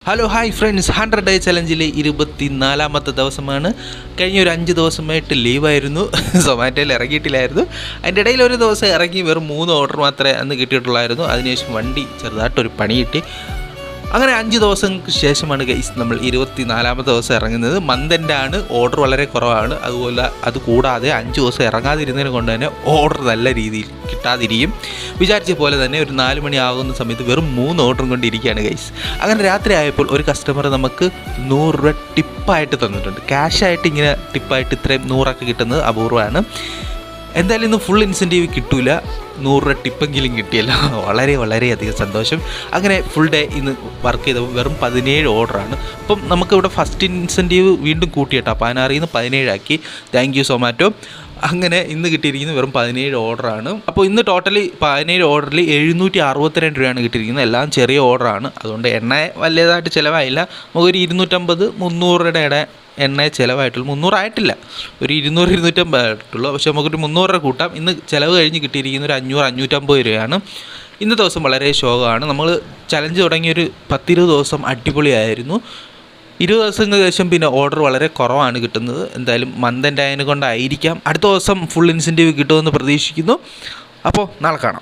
Hello hi friends, 100 day ചലഞ്ചിലെ 24ാമത്തെ ദിവസമാണ്. കഴിഞ്ഞ ഒരു 5 ദിവസമായിട്ട് ലീവായിരുന്നു, സൊമാറ്റോയിൽ ഇറങ്ങിയിട്ടില്ലായിരുന്നു. അതിൻ്റെ ഇടയിൽ ഒരു ദിവസം ഇറങ്ങി വെറും 3 ഓർഡർ മാത്രമേ അന്ന് കിട്ടിയിട്ടുള്ളായിരുന്നു. അതിനുശേഷം വണ്ടി ചെറുതായിട്ടൊരു പണി കിട്ടി. അങ്ങനെ 5 ദിവസങ്ങൾക്ക് ശേഷമാണ് ഗൈസ് നമ്മൾ 24ാമത്തെ ദിവസം ഇറങ്ങുന്നത്. മന്തിൻ്റെ ആണ്, ഓർഡർ വളരെ കുറവാണ്. അത് കൂടാതെ 5 ദിവസം ഇറങ്ങാതിരുന്നതിനെ കൊണ്ട് തന്നെ ഓർഡർ നല്ല രീതിയിൽ കിട്ടാതിരിക്കും. വിചാരിച്ച പോലെ തന്നെ ഒരു 4 മണി ആകുന്ന സമയത്ത് വെറും 3 ഓർഡറും കൊണ്ടിരിക്കുകയാണ് ഗൈസ്. അങ്ങനെ രാത്രി ആയപ്പോൾ ഒരു കസ്റ്റമർ നമുക്ക് 100 രൂപ ടിപ്പായിട്ട് തന്നിട്ടുണ്ട്. ക്യാഷായിട്ട് ഇങ്ങനെ ടിപ്പായിട്ട് ഇത്രയും 100 കിട്ടുന്നത് അപൂർവമാണ്. എന്തായാലും ഇന്ന് ഫുൾ ഇൻസെൻറ്റീവ് കിട്ടില്ല, 100 രൂപ ടിപ്പെങ്കിലും കിട്ടിയല്ലോ, വളരെയധികം സന്തോഷം. അങ്ങനെ ഫുൾ ഡേ ഇന്ന് വർക്ക് ചെയ്തപ്പോൾ വെറും 17 ഓർഡറാണ്. അപ്പം നമുക്കിവിടെ ഫസ്റ്റ് ഇൻസെൻറ്റീവ് വീണ്ടും കൂട്ടിയിട്ടാ, 16 17 ആക്കി. Thank you Zomato. അങ്ങനെ ഇന്ന് കിട്ടിയിരിക്കുന്നത് വെറും 17 ഓർഡറാണ്. അപ്പോൾ ഇന്ന് ടോട്ടലി 17 ഓർഡറിൽ 762 രൂപയാണ് കിട്ടിയിരിക്കുന്നത്. എല്ലാം ചെറിയ ഓർഡറാണ്, അതുകൊണ്ട് എണ്ണ വലിയതായിട്ട് ചിലവായില്ല. നമുക്കൊരു 250-300 രൂപയുടെ എണ്ണ ചിലവായിട്ടുള്ളൂ. 300 ആയിട്ടില്ല, ഒരു 200-250 ആയിട്ടുള്ളൂ. പക്ഷേ നമുക്കൊരു 300 രൂപ കൂട്ടാം. ഇന്ന് ചിലവ് കഴിഞ്ഞ് കിട്ടിയിരിക്കുന്ന ഒരു 500-550 രൂപയാണ്. ഇന്നത്തെ ദിവസം വളരെ ശോകമാണ്. നമ്മൾ ചലഞ്ച് തുടങ്ങിയൊരു 10-20 ദിവസം അടിപൊളിയായിരുന്നു. 20 ദിവസങ്ങൾക്ക് ശേഷം പിന്നെ ഓർഡർ വളരെ കുറവാണ് കിട്ടുന്നത്. എന്തായാലും മന്തിൻ്റെ ആയതിനെ കൊണ്ടായിരിക്കാം അടുത്ത ദിവസം ഫുൾ ഇൻസെൻറ്റീവ് കിട്ടുമെന്ന് പ്രതീക്ഷിക്കുന്നു. അപ്പോൾ നാളെ കാണാം.